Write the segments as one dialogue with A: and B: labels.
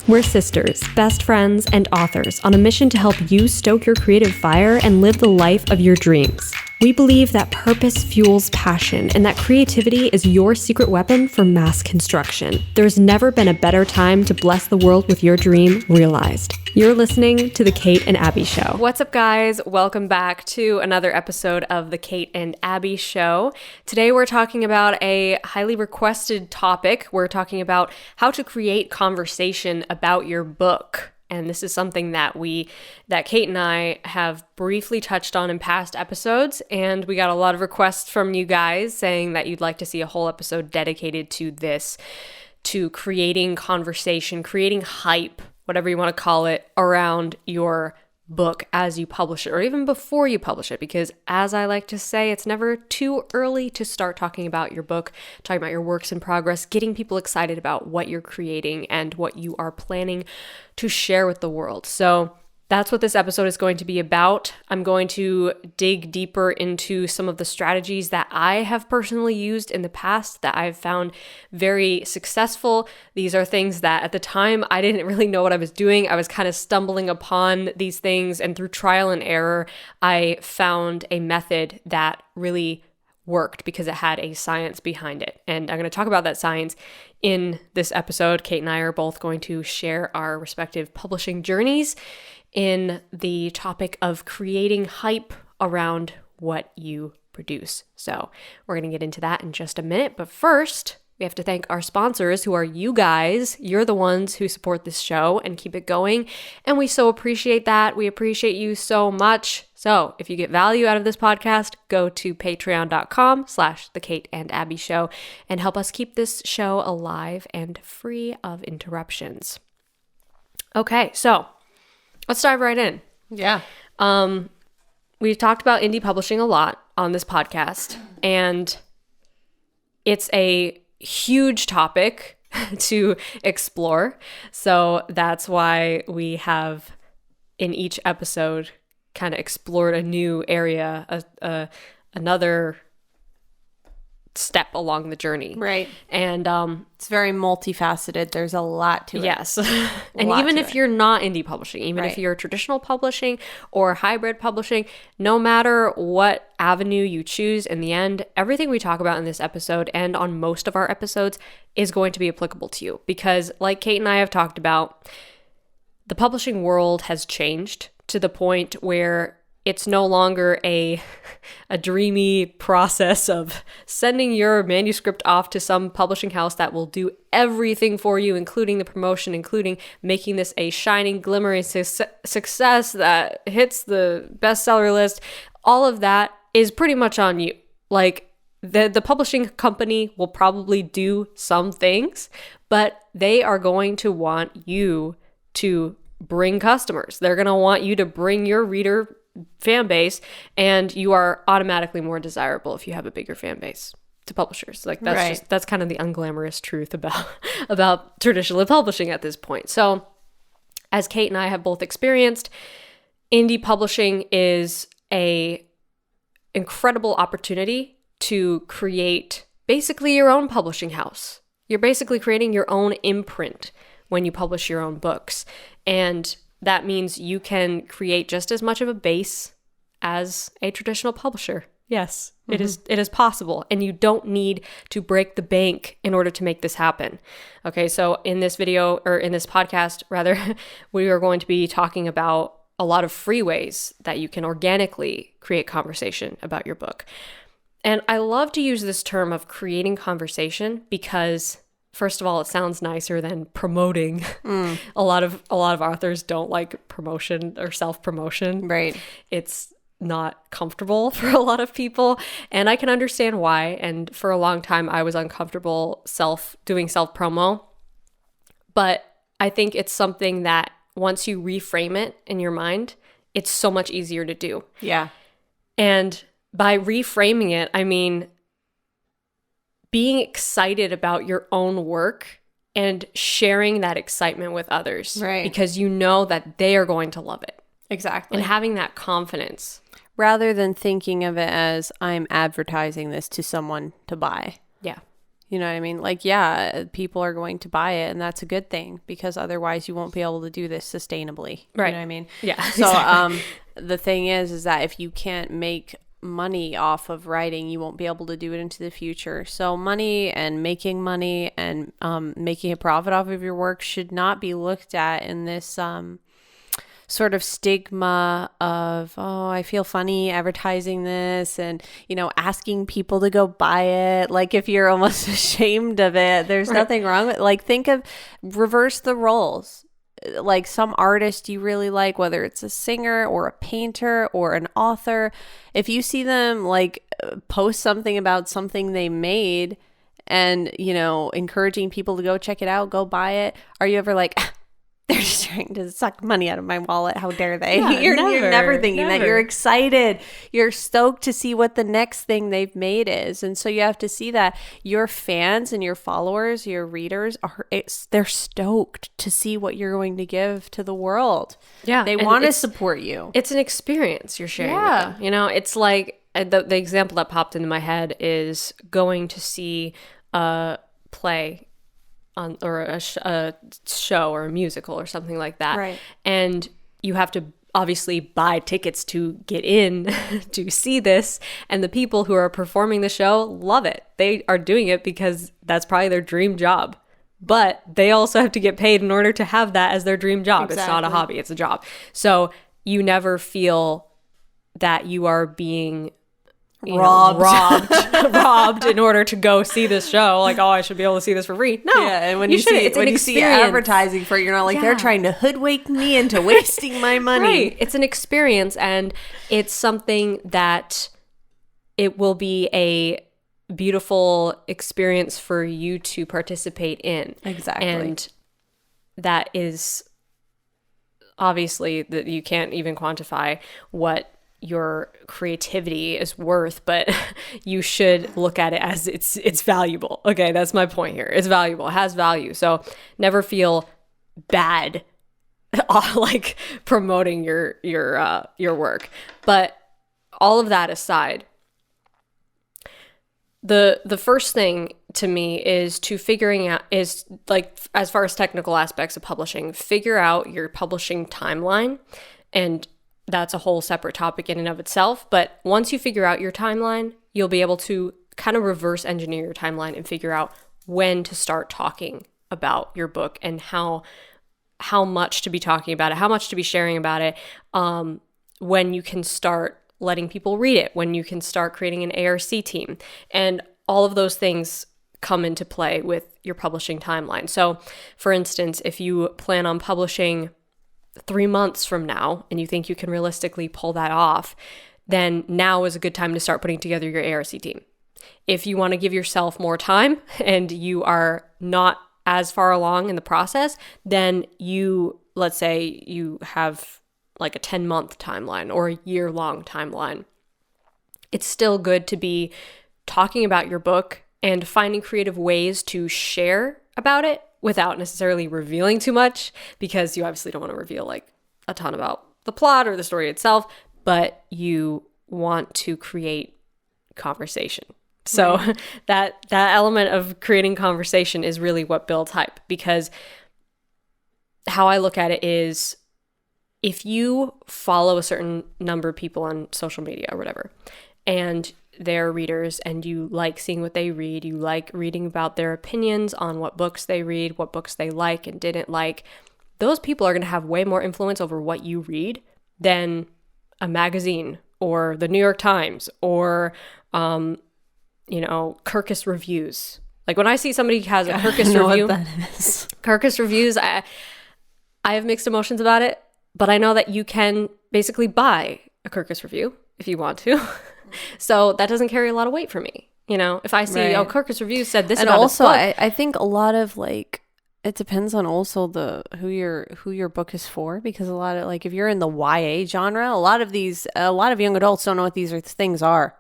A: We're sisters, best friends, and authors on a mission to help you stoke your creative fire and live the life of your dreams. We believe that purpose fuels passion and that creativity is your secret weapon for mass construction. There's never been a better time to bless the world with your dream realized. You're listening to The Kate and Abbie Show. What's up, guys? Welcome back to another episode of The Kate and Abbie Show. Today we're talking about a highly requested topic. We're talking about how to create conversation about your book. And this is something that Kate and I have briefly touched on in past episodes, and we got a lot of requests from you guys saying that you'd like to see a whole episode dedicated to this, to creating conversation, creating hype, whatever you want to call it, around your book as you publish it, or even before you publish it, because as I like to say, it's never too early to start talking about your book, talking about your works in progress, getting people excited about what you're creating and what you are planning to share with the world. So that's what this episode is going to be about. I'm going to dig deeper into some of the strategies that I have personally used in the past that I've found very successful. These are things that at the time I didn't really know what I was doing. I was kind of stumbling upon these things, and through trial and error, I found a method that really worked because it had a science behind it. And I'm going to talk about that science in this episode. Kate and I are both going to share our respective publishing journeys in the topic of creating hype around what you produce. So we're going to get into that in just a minute. But first, we have to thank our sponsors, who are you guys. You're the ones who support this show and keep it going. And we so appreciate that. We appreciate you so much. So if you get value out of this podcast, go to patreon.com/The Kate and Abbie Show and help us keep this show alive and free of interruptions. Okay, so let's dive right in.
B: Yeah.
A: We've talked about indie publishing a lot on this podcast, and it's a huge topic to explore. So that's why we have in each episode kind of explored a new area, another step along the journey.
B: Right.
A: And
B: it's very multifaceted. There's a lot to it.
A: Yes. And even if you're not indie publishing, even if you're traditional publishing or hybrid publishing, no matter what avenue you choose, in the end, everything we talk about in this episode and on most of our episodes is going to be applicable to you. Because like Kate and I have talked about, the publishing world has changed to the point where it's no longer a dreamy process of sending your manuscript off to some publishing house that will do everything for you, including the promotion, including making this a shining, glimmering success that hits the bestseller list. All of that is pretty much on you. Like, the publishing company will probably do some things, but they are going to want you to bring customers. They're going to want you to bring your reader fan base, and you are automatically more desirable if you have a bigger fan base to publishers. Like that's kind of the unglamorous truth about traditional publishing at this point. So as Kate and I have both experienced, indie publishing is a incredible opportunity to create basically your own publishing house. You're basically creating your own imprint when you publish your own books. And that means you can create just as much of a base as a traditional publisher. Yes, it is possible. And you don't need to break the bank in order to make this happen. Okay, so in this video, or in this podcast, rather, we are going to be talking about a lot of free ways that you can organically create conversation about your book. And I love to use this term of creating conversation because, first of all, it sounds nicer than promoting. A lot of authors don't like promotion or self-promotion.
B: Right.
A: It's not comfortable for a lot of people, and I can understand why. And for a long time, I was uncomfortable doing self-promo. But I think it's something that once you reframe it in your mind, it's so much easier to do.
B: Yeah.
A: And by reframing it, I mean being excited about your own work and sharing that excitement with others.
B: Right.
A: Because you know that they are going to love it.
B: Exactly.
A: And having that confidence.
B: Rather than thinking of it as, I'm advertising this to someone to buy.
A: Yeah.
B: You know what I mean? Like, yeah, people are going to buy it, and that's a good thing, because otherwise you won't be able to do this sustainably.
A: Right.
B: You know what I mean?
A: Yeah.
B: So,
A: exactly.
B: the thing is that if you can't make money off of writing, you won't be able to do it into the future. So money and making money and making a profit off of your work should not be looked at in this sort of stigma of, oh, I feel funny advertising this and, asking people to go buy it. Like, if you're almost ashamed of it, there's nothing wrong with, like, reverse the roles. Like, some artist you really like, whether it's a singer or a painter or an author, if you see them like post something about something they made and, encouraging people to go check it out, go buy it, are you ever like, they're just trying to suck money out of my wallet, how dare they?
A: Yeah,
B: You're never thinking that. You're excited. You're stoked to see what the next thing they've made is. And so you have to see that your fans and your followers, your readers, they're stoked to see what you're going to give to the world.
A: Yeah.
B: They want to support you.
A: It's an experience you're sharing with them. It's like the example that popped into my head is going to see a play or a show or a musical or something like that.
B: Right.
A: And you have to obviously buy tickets to get in to see this. And the people who are performing the show love it. They are doing it because that's probably their dream job. But they also have to get paid in order to have that as their dream job. Exactly. It's not a hobby, it's a job. So you never feel that you are being robbed in order to go see this show. Like, oh, I should be able to see this for free. No.
B: Yeah, and when you see advertising for it, you're not like, they're trying to hoodwink me into wasting my money.
A: Right. It's an experience, and it's something that it will be a beautiful experience for you to participate in.
B: Exactly.
A: And that is obviously that you can't even quantify what your creativity is worth, but you should look at it as it's valuable. Okay, that's my point here. It's valuable. It has value. So never feel bad like promoting your work. But all of that aside, the first thing to me is figuring out, is like, as far as technical aspects of publishing, figure out your publishing timeline. And that's a whole separate topic in and of itself. But once you figure out your timeline, you'll be able to kind of reverse engineer your timeline and figure out when to start talking about your book and how much to be talking about it, how much to be sharing about it, when you can start letting people read it, when you can start creating an ARC team. And all of those things come into play with your publishing timeline. So, for instance, if you plan on publishing 3 months from now and you think you can realistically pull that off, then now is a good time to start putting together your ARC team. If you want to give yourself more time and you are not as far along in the process, then let's say you have like a 10-month timeline or a year-long timeline. It's still good to be talking about your book and finding creative ways to share about it without necessarily revealing too much, because you obviously don't want to reveal like a ton about the plot or the story itself, but you want to create conversation. So that element of creating conversation is really what builds hype, because how I look at it is, if you follow a certain number of people on social media or whatever, and they're readers, and you like seeing what they read, you like reading about their opinions on what books they read, what books they like and didn't like, those people are going to have way more influence over what you read than a magazine or the New York Times or, Kirkus Reviews. Like, when I see somebody has a Kirkus review,
B: what that is.
A: Kirkus Reviews, I have mixed emotions about it, but I know that you can basically buy a Kirkus review if you want to. So that doesn't carry a lot of weight for me. If I see, Kirkus Reviews said this, and about
B: also,
A: this book.
B: I think a lot of it depends on also who your book is for, because a lot of, like, if you're in the YA genre, a lot of young adults don't know what these things are.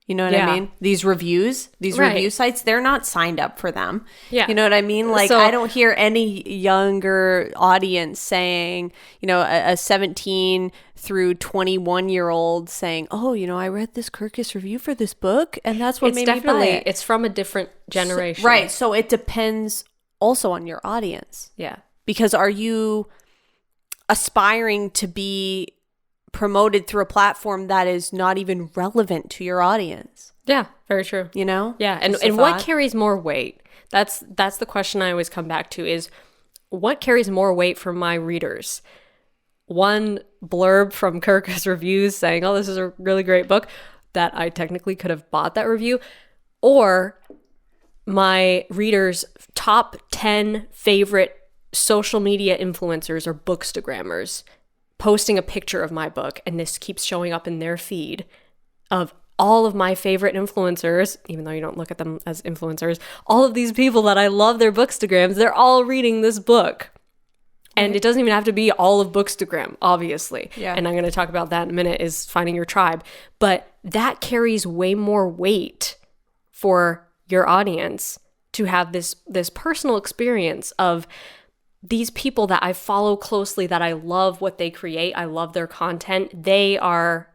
B: You know what I mean? These review sites, they're not signed up for them.
A: Yeah.
B: You know what I mean? Like, I don't hear any younger audience saying, you know, a 17 through 21-year-old saying, oh, you know, I read this Kirkus review for this book, and that's what made me buy it.
A: It's from a different generation.
B: So, right. So it depends also on your audience.
A: Yeah.
B: Because are you aspiring to be promoted through a platform that is not even relevant to your audience?
A: Yeah, very true.
B: You know?
A: Yeah, and what carries more weight? That's the question I always come back to is what carries more weight for my readers? One blurb from Kirkus Reviews saying, oh, this is a really great book, that I technically could have bought that review, or my readers' top 10 favorite social media influencers or bookstagrammers posting a picture of my book, and this keeps showing up in their feed of all of my favorite influencers, even though you don't look at them as influencers, all of these people that I love their bookstagrams, they're all reading this book. And it doesn't even have to be all of Bookstagram, obviously. Yeah. And I'm going to talk about that in a minute, is finding your tribe. But that carries way more weight for your audience to have this personal experience of these people that I follow closely, that I love what they create, I love their content. They are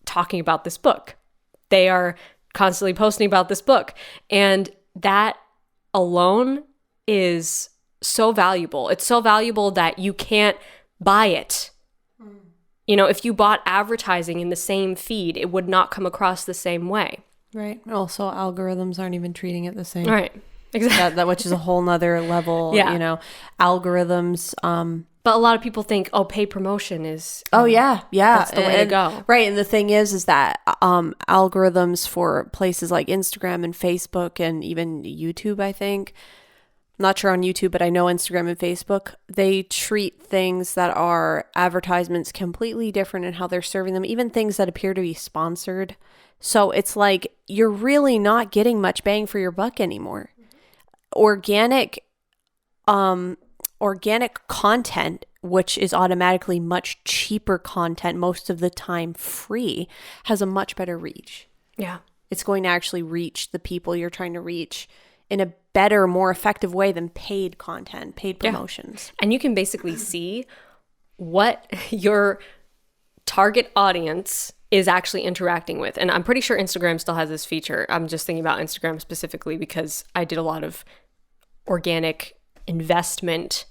A: talking about this book. They are constantly posting about this book. And that alone is so valuable. It's so valuable that you can't buy it. You know, if you bought advertising in the same feed, it would not come across the same way.
B: Right. Also, algorithms aren't even treating it the same.
A: Right. Exactly.
B: That which is a whole nother level, you know, algorithms.
A: But a lot of people think, oh, paid promotion is...
B: that's
A: the way to go.
B: Right. And the thing is that algorithms for places like Instagram and Facebook and even YouTube, I think, I'm not sure on YouTube, but I know Instagram and Facebook, they treat things that are advertisements completely different in how they're serving them, even things that appear to be sponsored. So it's like you're really not getting much bang for your buck anymore. Organic content, which is automatically much cheaper content, most of the time free, has a much better reach.
A: Yeah.
B: It's going to actually reach the people you're trying to reach in a better, more effective way than paid content, paid promotions.
A: Yeah. And you can basically see what your target audience is actually interacting with. And I'm pretty sure Instagram still has this feature. I'm just thinking about Instagram specifically because I did a lot of organic investment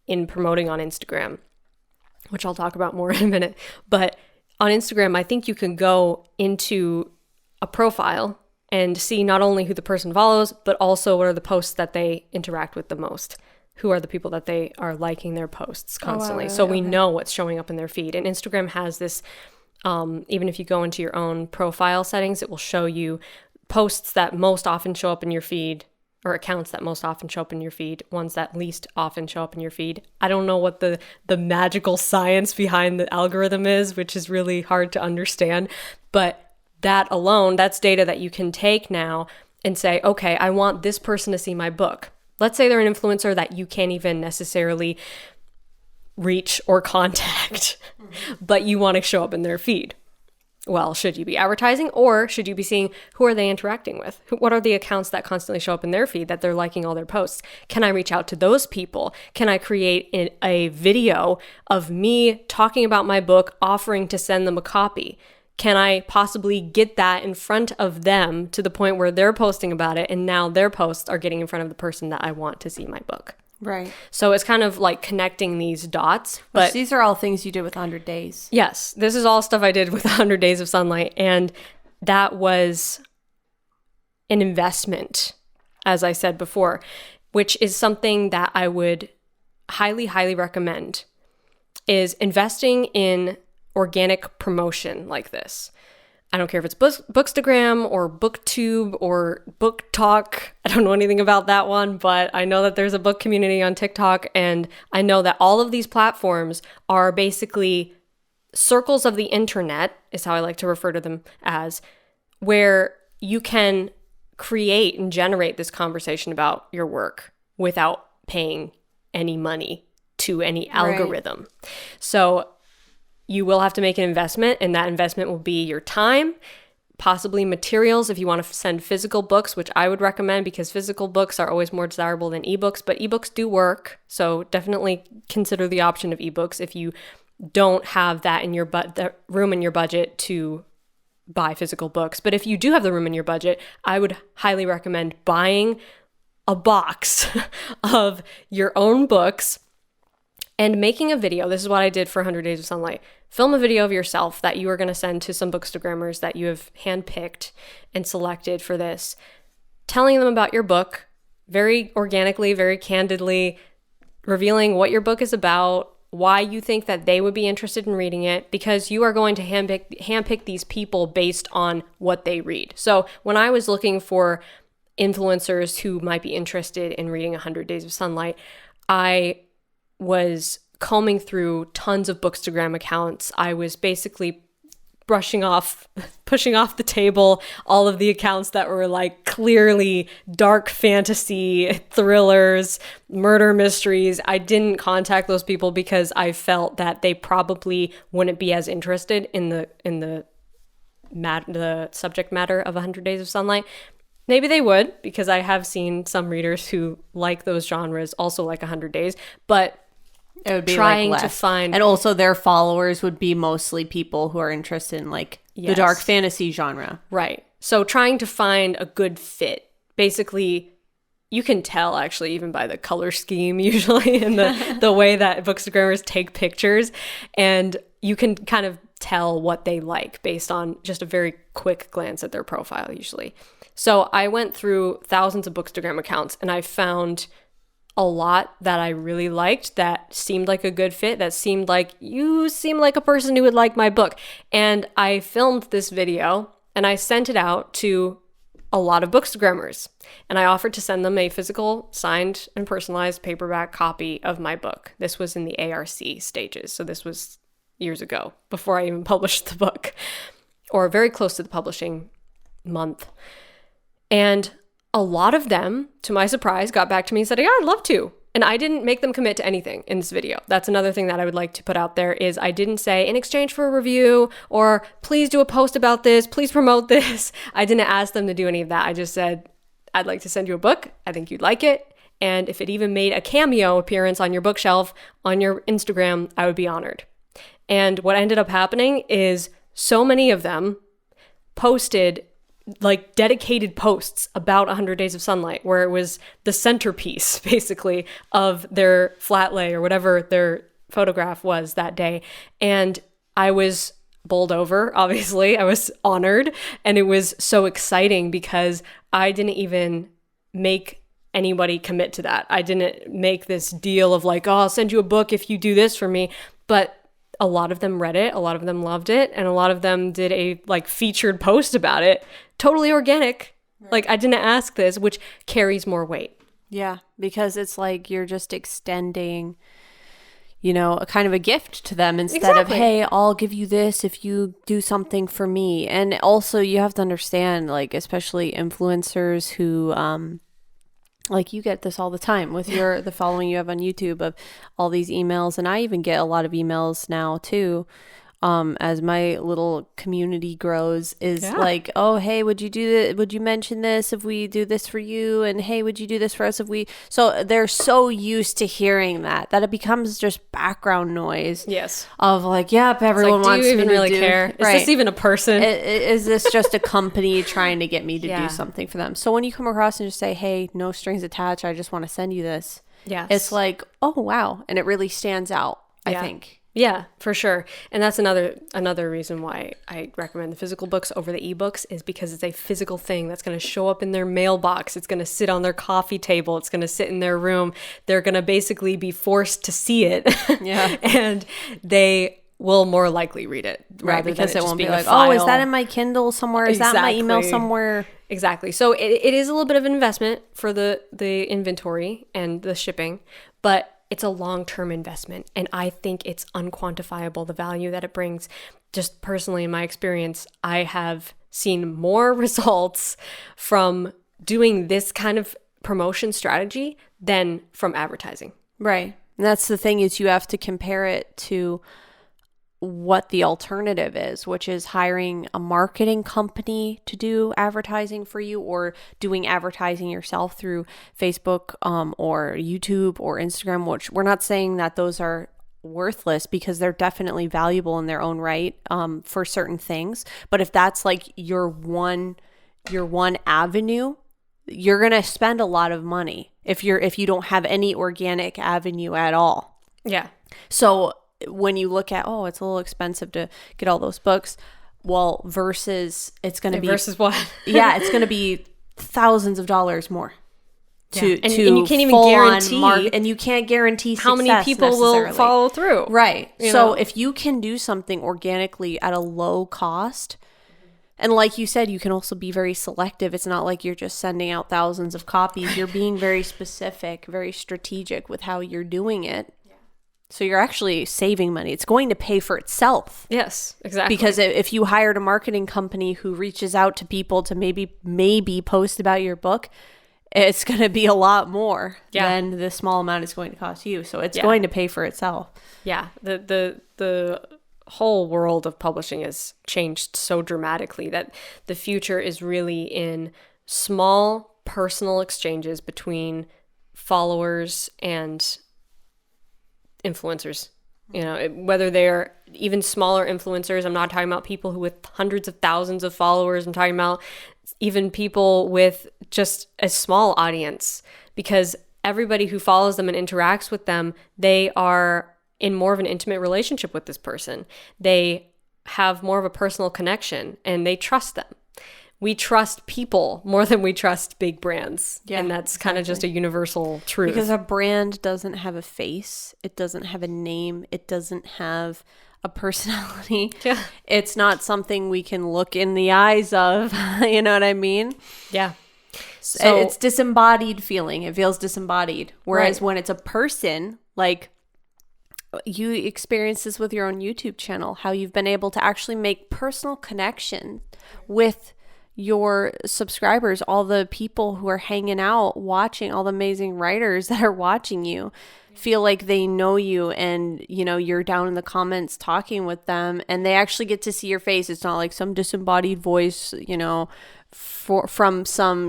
A: in promoting on Instagram, which I'll talk about more in a minute. But on Instagram, I think you can go into a profile and see not only who the person follows, but also what are the posts that they interact with the most. Who are the people that they are liking their posts constantly. Oh, wow, so we know what's showing up in their feed. And Instagram has this, even if you go into your own profile settings, it will show you posts that most often show up in your feed, or accounts that most often show up in your feed, ones that least often show up in your feed. I don't know what the magical science behind the algorithm is, which is really hard to understand. But that alone, that's data that you can take now and say, okay, I want this person to see my book. Let's say they're an influencer that you can't even necessarily reach or contact, but you want to show up in their feed. Well, should you be advertising, or should you be seeing who are they interacting with? What are the accounts that constantly show up in their feed that they're liking all their posts? Can I reach out to those people? Can I create a video of me talking about my book, offering to send them a copy? Can I possibly get that in front of them to the point where they're posting about it, and now their posts are getting in front of the person that I want to see my book?
B: Right.
A: So it's kind of like connecting these dots. But
B: these are all things you did with 100 Days.
A: Yes. This is all stuff I did with 100 Days of Sunlight. And that was an investment, as I said before, which is something that I would highly, highly recommend, is investing in organic promotion like this. I don't care if it's Bookstagram or BookTube or Book Talk. I don't know anything about that one, but I know that there's a book community on TikTok, and I know that all of these platforms are basically circles of the internet, is how I like to refer to them as, where you can create and generate this conversation about your work without paying any money to any algorithm. Right. So you will have to make an investment, and that investment will be your time, possibly materials if you want to send physical books, which I would recommend because physical books are always more desirable than ebooks, but ebooks do work. So definitely consider the option of ebooks if you don't have that in your the room in your budget to buy physical books. But if you do have the room in your budget, I would highly recommend buying a box of your own books and making a video. This is what I did for 100 Days of Sunlight. Film a video of yourself that you are going to send to some bookstagrammers that you have handpicked and selected for this, telling them about your book very organically, very candidly, revealing what your book is about, why you think that they would be interested in reading it, because you are going to handpick these people based on what they read. So when I was looking for influencers who might be interested in reading 100 Days of Sunlight, I was combing through tons of Bookstagram accounts. I was basically pushing off the table all of the accounts that were like clearly dark fantasy, thrillers, murder mysteries. I didn't contact those people because I felt that they probably wouldn't be as interested in the subject matter of 100 Days of Sunlight. Maybe they would, because I have seen some readers who like those genres also like 100 Days, but
B: it would be
A: trying
B: like
A: to find,
B: and also their followers would be mostly people who are interested in like the dark fantasy genre.
A: Right. So trying to find a good fit. Basically, you can tell actually even by the color scheme usually and the way that bookstagrammers take pictures, and you can kind of tell what they like based on just a very quick glance at their profile usually. So I went through thousands of Bookstagram accounts and I found a lot that I really liked, that seemed like a good fit, that seemed like you seem like a person who would like my book. And I filmed this video and I sent it out to a lot of Bookstagrammers. And I offered to send them a physical, signed and personalized paperback copy of my book. This was in the ARC stages. So this was years ago, before I even published the book, or very close to the publishing month. And a lot of them, to my surprise, got back to me and said, yeah, I'd love to. And I didn't make them commit to anything in this video. That's another thing that I would like to put out there is I didn't say in exchange for a review or please do a post about this, please promote this. I didn't ask them to do any of that. I just said, I'd like to send you a book. I think you'd like it. And if it even made a cameo appearance on your bookshelf, on your Instagram, I would be honored. And what ended up happening is so many of them posted like dedicated posts about 100 Days of Sunlight, where it was the centerpiece basically of their flat lay or whatever their photograph was that day. And I was bowled over, obviously. I was honored, and it was so exciting because I didn't even make anybody commit to that. I didn't make this deal of like, oh, I'll send you a book if you do this for me. But a lot of them read it, a lot of them loved it, and a lot of them did a like featured post about it. Totally organic. Right. Like I didn't ask this, which carries more weight.
B: Yeah, because it's like you're just extending, you know, a kind of a gift to them instead of, hey, I'll give you this if you do something for me. And also you have to understand, like, especially influencers who, like you get this all the time with the following you have on YouTube of all these emails. And I even get a lot of emails now too, as my little community grows, is like, oh, hey, would you mention this if we do this for you? And hey, would you do this for us if we, so they're so used to hearing that it becomes just background noise.
A: Yes.
B: Of like, yep, everyone wants me to do. Do you even really
A: care? Is this even a person?
B: Is this just a company trying to get me to do something for them? So when you come across and just say, hey, no strings attached, I just want to send you this.
A: Yes.
B: It's like, oh, wow. And it really stands out, I think.
A: Yeah, for sure. And that's another reason why I recommend the physical books over the ebooks, is because it's a physical thing that's going to show up in their mailbox. It's going to sit on their coffee table. It's going to sit in their room. They're going to basically be forced to see it. Yeah. And they will more likely read it.
B: Right, because it won't be like, oh, is that in my Kindle somewhere? Is that in my email somewhere?
A: Exactly. So it is a little bit of an investment for the inventory and the shipping, but it's a long-term investment, and I think it's unquantifiable, the value that it brings. Just personally, in my experience, I have seen more results from doing this kind of promotion strategy than from advertising.
B: Right. And that's the thing, is you have to compare it to what the alternative is, which is hiring a marketing company to do advertising for you, or doing advertising yourself through Facebook or YouTube or Instagram, which we're not saying that those are worthless, because they're definitely valuable in their own right for certain things. But if that's like your one avenue, you're going to spend a lot of money if you don't have any organic avenue at all.
A: Yeah.
B: So when you look at, oh, it's a little expensive to get all those books, well, versus it's going to be
A: versus what?
B: Yeah, it's going to be thousands of dollars more.
A: And you can't even guarantee
B: and you can't guarantee
A: how many people will follow through.
B: Right. So if you can do something organically at a low cost, and like you said, you can also be very selective. It's not like you're just sending out thousands of copies. You're being very specific, very strategic with how you're doing it. So you're actually saving money. It's going to pay for itself.
A: Yes, exactly.
B: Because if you hired a marketing company who reaches out to people to maybe post about your book, it's going to be a lot more than the small amount it's going to cost you. So it's going to pay for itself.
A: Yeah. The whole world of publishing has changed so dramatically that the future is really in small personal exchanges between followers and influencers. Whether they're even smaller influencers. I'm not talking about people who with hundreds of thousands of followers. I'm talking about even people with just a small audience, because everybody who follows them and interacts with them, they are in more of an intimate relationship with this person. They have more of a personal connection and they trust them. We trust people more than we trust big brands. Yeah, and that's kind of just a universal truth.
B: Because a brand doesn't have a face. It doesn't have a name. It doesn't have a personality.
A: Yeah.
B: It's not something we can look in the eyes of. You know what I mean?
A: Yeah.
B: So it's disembodied feeling. It feels disembodied. Whereas when it's a person, like you experience this with your own YouTube channel, how you've been able to actually make personal connection with your subscribers, all the people who are hanging out, watching, all the amazing writers that are watching you, feel like they know you, and you're down in the comments talking with them, and they actually get to see your face. It's not like some disembodied voice, from some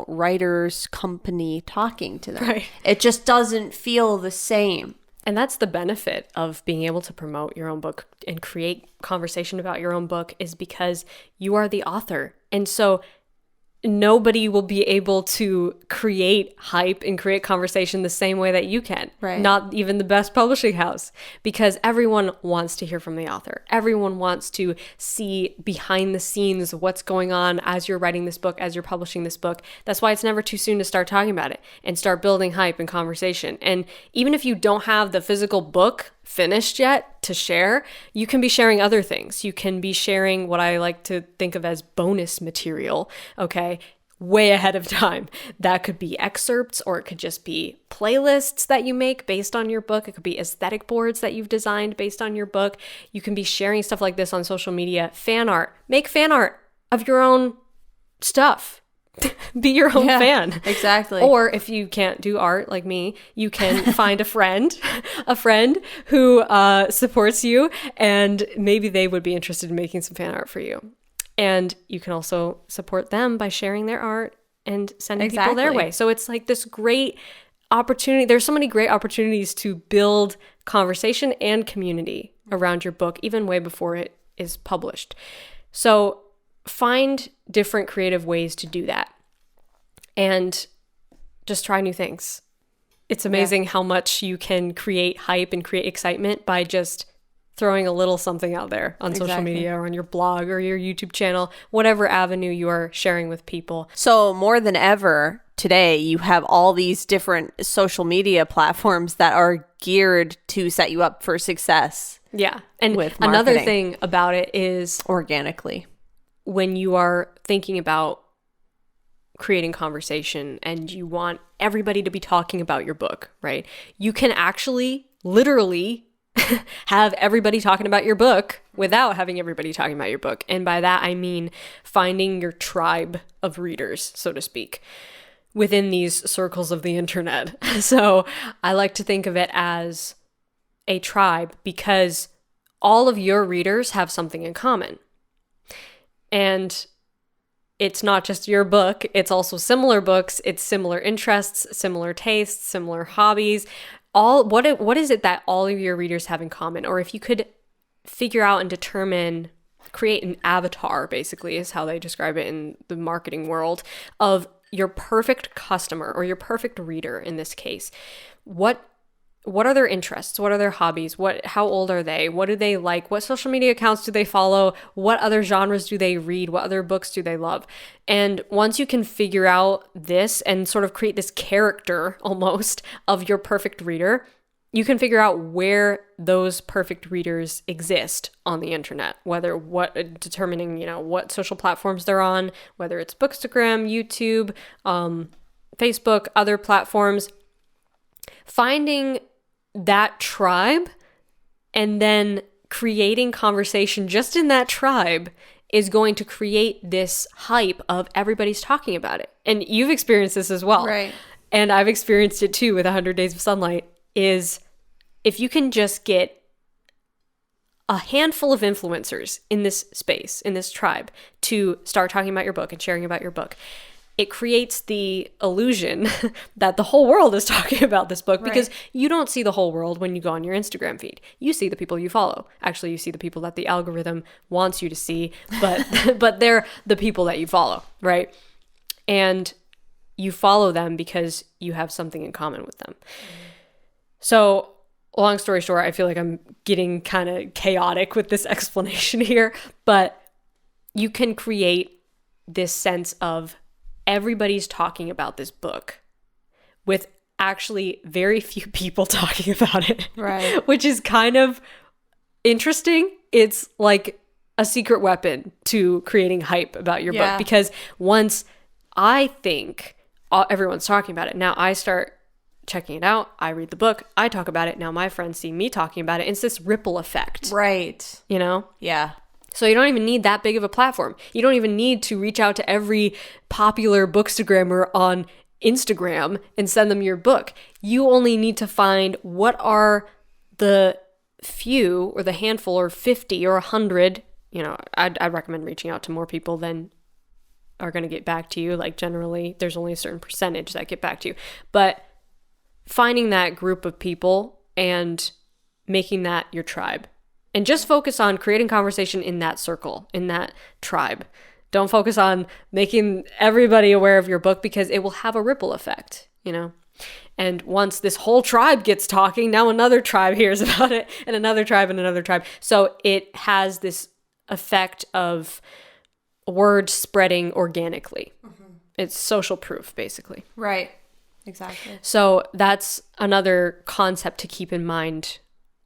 B: writer's company talking to them.
A: Right.
B: It just doesn't feel the same.
A: And that's the benefit of being able to promote your own book and create conversation about your own book, is because you are the author. And so nobody will be able to create hype and create conversation the same way that you can.
B: Right.
A: Not even the best publishing house, because everyone wants to hear from the author. Everyone wants to see behind the scenes what's going on as you're writing this book, as you're publishing this book. That's why it's never too soon to start talking about it and start building hype and conversation. And even if you don't have the physical book finished yet to share, you can be sharing other things. You can be sharing what I like to think of as bonus material, okay, way ahead of time. That could be excerpts, or it could just be playlists that you make based on your book. It could be aesthetic boards that you've designed based on your book. You can be sharing stuff like this on social media. Fan art. Make fan art of your own stuff. Be your own fan.
B: Exactly.
A: Or if you can't do art like me, you can find a friend who supports you, and maybe they would be interested in making some fan art for you. And you can also support them by sharing their art and sending people their way. So it's like this great opportunity. There's so many great opportunities to build conversation and community around your book, even way before it is published. So find different creative ways to do that and just try new things. It's amazing how much you can create hype and create excitement by just throwing a little something out there on social media or on your blog or your YouTube channel, whatever avenue you are sharing with people.
B: So more than ever today, you have all these different social media platforms that are geared to set you up for success.
A: Yeah. And
B: with
A: another
B: marketing.
A: thing about it is
B: Organically.
A: when you are thinking about creating conversation and you want everybody to be talking about your book, right? You can actually literally have everybody talking about your book without having everybody talking about your book. And by that, I mean finding your tribe of readers, so to speak, within these circles of the internet. So I like to think of it as a tribe, because all of your readers have something in common. And it's not just your book, it's also similar books, it's similar interests, similar tastes, similar hobbies. What is it that all of your readers have in common? Or if you could figure out and determine, create an avatar, basically, is how they describe it in the marketing world, of your perfect customer or your perfect reader in this case. What are their interests? What are their hobbies? How old are they? What do they like? What social media accounts do they follow? What other genres do they read? What other books do they love? And once you can figure out this and sort of create this character almost of your perfect reader, you can figure out where those perfect readers exist on the internet, determining, what social platforms they're on, whether it's Bookstagram, YouTube, Facebook, other platforms. Finding that tribe and then creating conversation just in that tribe is going to create this hype of everybody's talking about it. And you've experienced this as well.
B: Right.
A: And I've experienced it too with 100 Days of Sunlight, is if you can just get a handful of influencers in this space, in this tribe, to start talking about your book and sharing about your book, it creates the illusion that the whole world is talking about this book, because you don't see the whole world when you go on your Instagram feed. You see the people you follow. Actually, you see the people that the algorithm wants you to see, but they're the people that you follow, right? And you follow them because you have something in common with them. So, long story short, I feel like I'm getting kind of chaotic with this explanation here, but you can create this sense of everybody's talking about this book with actually very few people talking about it.
B: Right.
A: Which is kind of interesting. It's like a secret weapon to creating hype about your book, because once I think everyone's talking about it, now I start checking it out, I read the book, I talk about it, now my friends see me talking about it. It's this ripple effect.
B: Right.
A: Yeah. So you don't even need that big of a platform. You don't even need to reach out to every popular bookstagrammer on Instagram and send them your book. You only need to find what are the few or the handful or 50 or 100. I'd recommend reaching out to more people than are going to get back to you. Like generally, there's only a certain percentage that get back to you. But finding that group of people and making that your tribe. And just focus on creating conversation in that circle, in that tribe. Don't focus on making everybody aware of your book, because it will have a ripple effect, And once this whole tribe gets talking, now another tribe hears about it, and another tribe and another tribe. So it has this effect of word spreading organically. Mm-hmm. It's social proof, basically.
B: Right. Exactly.
A: So that's another concept to keep in mind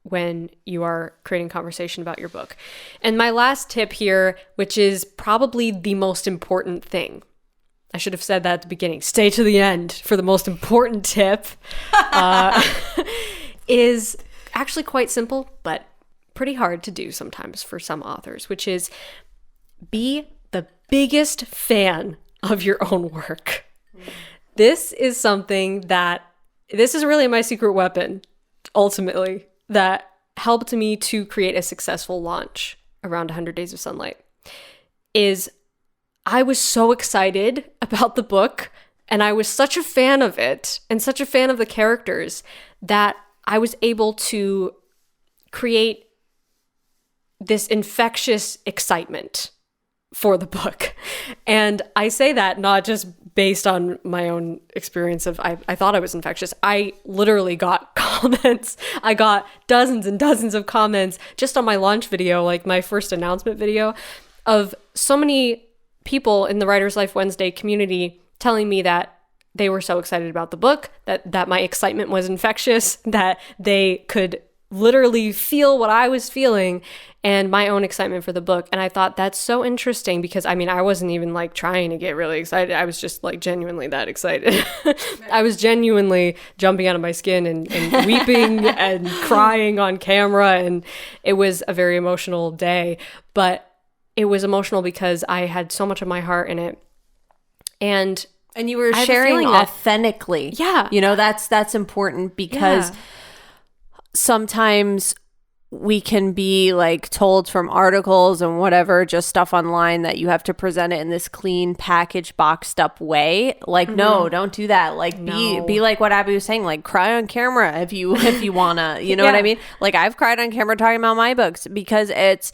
A: when you are creating conversation about your book. And my last tip here, which is probably the most important thing. I should have said that at the beginning. Stay to the end for the most important tip. Is actually quite simple, but pretty hard to do sometimes for some authors, which is be the biggest fan of your own work. This is really my secret weapon, ultimately, that helped me to create a successful launch around 100 Days of Sunlight. Is I was so excited about the book, and I was such a fan of it and such a fan of the characters that I was able to create this infectious excitement for the book. And I say that not just based on my own experience of I thought I was infectious. I literally got comments. I got dozens and dozens of comments just on my launch video, like my first announcement video, of so many people in the Writer's Life Wednesday community telling me that they were so excited about the book, that my excitement was infectious, that they could literally feel what I was feeling and my own excitement for the book. And I thought that's so interesting, because I wasn't even like trying to get really excited. I was just like genuinely that excited. I was genuinely jumping out of my skin and weeping and crying on camera. And it was a very emotional day, but it was emotional because I had so much of my heart in it. And
B: you were sharing authentically.
A: Yeah.
B: That's important, because sometimes we can be like told from articles and whatever, just stuff online, that you have to present it in this clean, packaged, boxed up way. Like, no, don't do that. Like, be like what Abbie was saying, like cry on camera if you wanna, you know what I mean? Like, I've cried on camera talking about my books, because it's,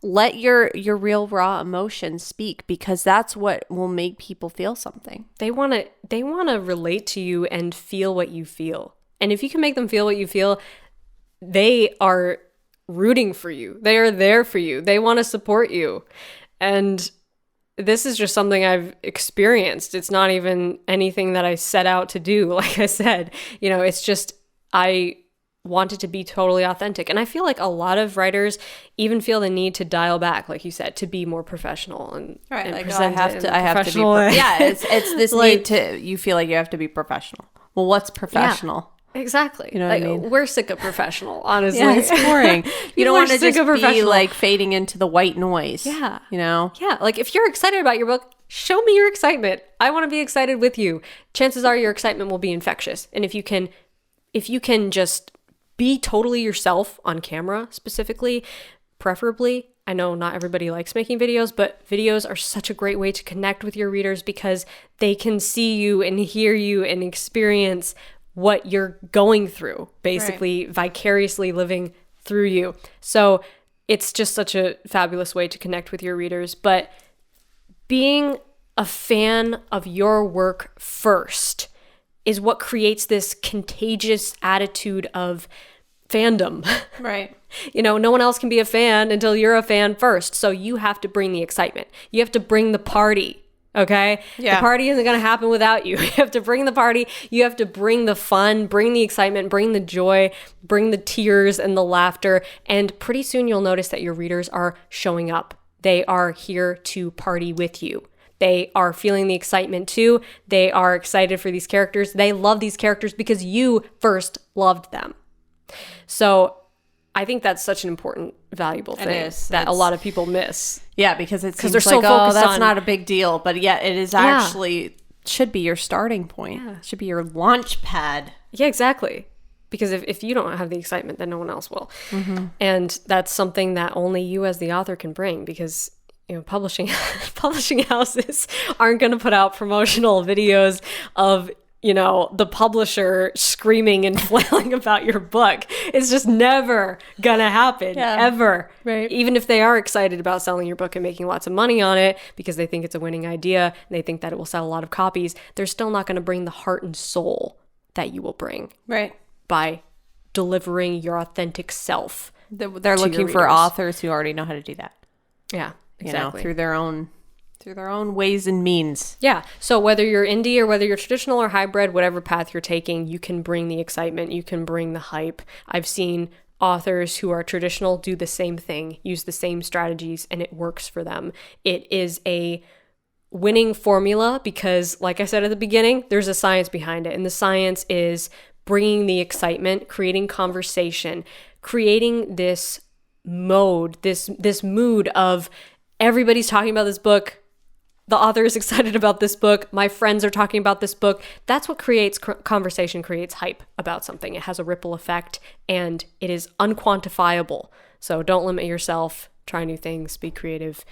B: let your real raw emotions speak, because that's what will make people feel something.
A: They want to relate to you and feel what you feel. And if you can make them feel what you feel, they are rooting for you. They are there for you. They want to support you. And this is just something I've experienced. It's not even anything that I set out to do. Like I said, it's just, I wanted to be totally authentic. And I feel like a lot of writers even feel the need to dial back, like you said, to be more professional and,
B: right,
A: and
B: like,
A: present
B: I have to be yeah, it's this
A: like,
B: need to, you feel like you have to be professional. Well, what's professional?
A: Yeah. Exactly.
B: You know what I mean?
A: We're sick of professional, honestly.
B: Yeah, it's boring. You don't want to just be like fading into the white noise.
A: Yeah.
B: Yeah.
A: Like, if you're excited about your book, show me your excitement. I want to be excited with you. Chances are your excitement will be infectious. And if you can just be totally yourself on camera, specifically, preferably. I know not everybody likes making videos, but videos are such a great way to connect with your readers, because they can see you and hear you and experience what you're going through, basically vicariously living through you. So it's just such a fabulous way to connect with your readers. But being a fan of your work first is what creates this contagious attitude of fandom.
B: Right.
A: No one else can be a fan until you're a fan first. So you have to bring the excitement. You have to bring the party. Okay? Yeah. The party isn't going to happen without you. You have to bring the party. You have to bring the fun, bring the excitement, bring the joy, bring the tears and the laughter. And pretty soon you'll notice that your readers are showing up. They are here to party with you. They are feeling the excitement too. They are excited for these characters. They love these characters because you first loved them. So I think that's such an important, valuable thing that a lot of people miss.
B: Yeah, because it seems
A: they're so
B: like,
A: focused
B: that's not a big deal. But yeah, it is actually, should be your starting point. Yeah. It should be your launch pad.
A: Yeah, exactly. Because if you don't have the excitement, then no one else will. Mm-hmm. And that's something that only you as the author can bring, because publishing houses aren't going to put out promotional videos of the publisher screaming and flailing about your book. It's just never gonna happen, ever. Right. Even if they are excited about selling your book and making lots of money on it because they think it's a winning idea and they think that it will sell a lot of copies, they're still not gonna bring the heart and soul that you will bring. Right. By delivering your authentic self.
B: They're looking for authors who already know how to do that.
A: Yeah, exactly.
B: Through their own ways and means.
A: Yeah. So whether you're indie or whether you're traditional or hybrid, whatever path you're taking, you can bring the excitement, you can bring the hype. I've seen authors who are traditional do the same thing, use the same strategies, and it works for them. It is a winning formula because, like I said at the beginning, there's a science behind it. And the science is bringing the excitement, creating conversation, creating this mode, this mood of everybody's talking about this book. The author is excited about this book. My friends are talking about this book. That's what creates conversation, creates hype about something. It has a ripple effect and it is unquantifiable. So don't limit yourself. Try new things, be creative,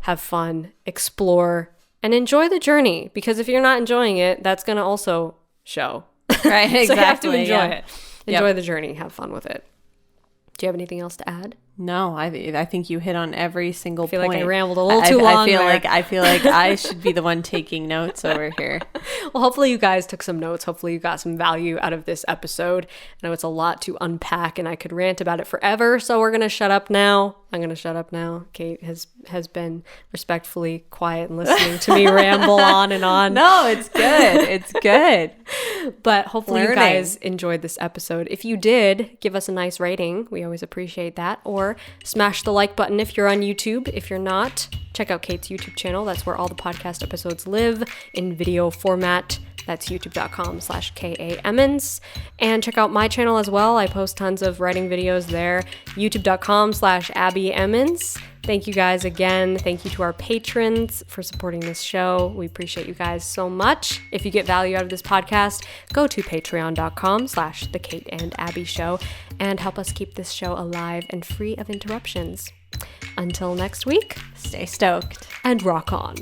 A: have fun, explore, and enjoy the journey. Because if you're not enjoying it, that's going to also show.
B: Right, exactly.
A: So you have to enjoy it. Enjoy the journey. Have fun with it. Do you have anything else to add?
B: No, I think you hit on every single point.
A: I feel like I rambled a little too long.
B: I feel like I should be the one taking notes over here.
A: Well, hopefully you guys took some notes. Hopefully you got some value out of this episode. I know it's a lot to unpack and I could rant about it forever, so we're going to shut up now. I'm going to shut up now. Kate has been respectfully quiet and listening to me ramble on and on.
B: No, it's good. It's good.
A: But hopefully you guys enjoyed this episode. If you did, give us a nice rating. We always appreciate that. Or smash the like button if you're on YouTube. If you're not, check out Kate's YouTube channel. That's where all the podcast episodes live in video format That's youtube.com/KAEmmons. And check out my channel as well. I post tons of writing videos there. youtube.com/Abbie Thank you guys again. Thank you to our patrons for supporting this show. We appreciate you guys so much. If you get value out of this podcast, go to patreon.com/The Kate and Abbie Show and help us keep this show alive and free of interruptions. Until next week,
B: Stay stoked
A: and rock on.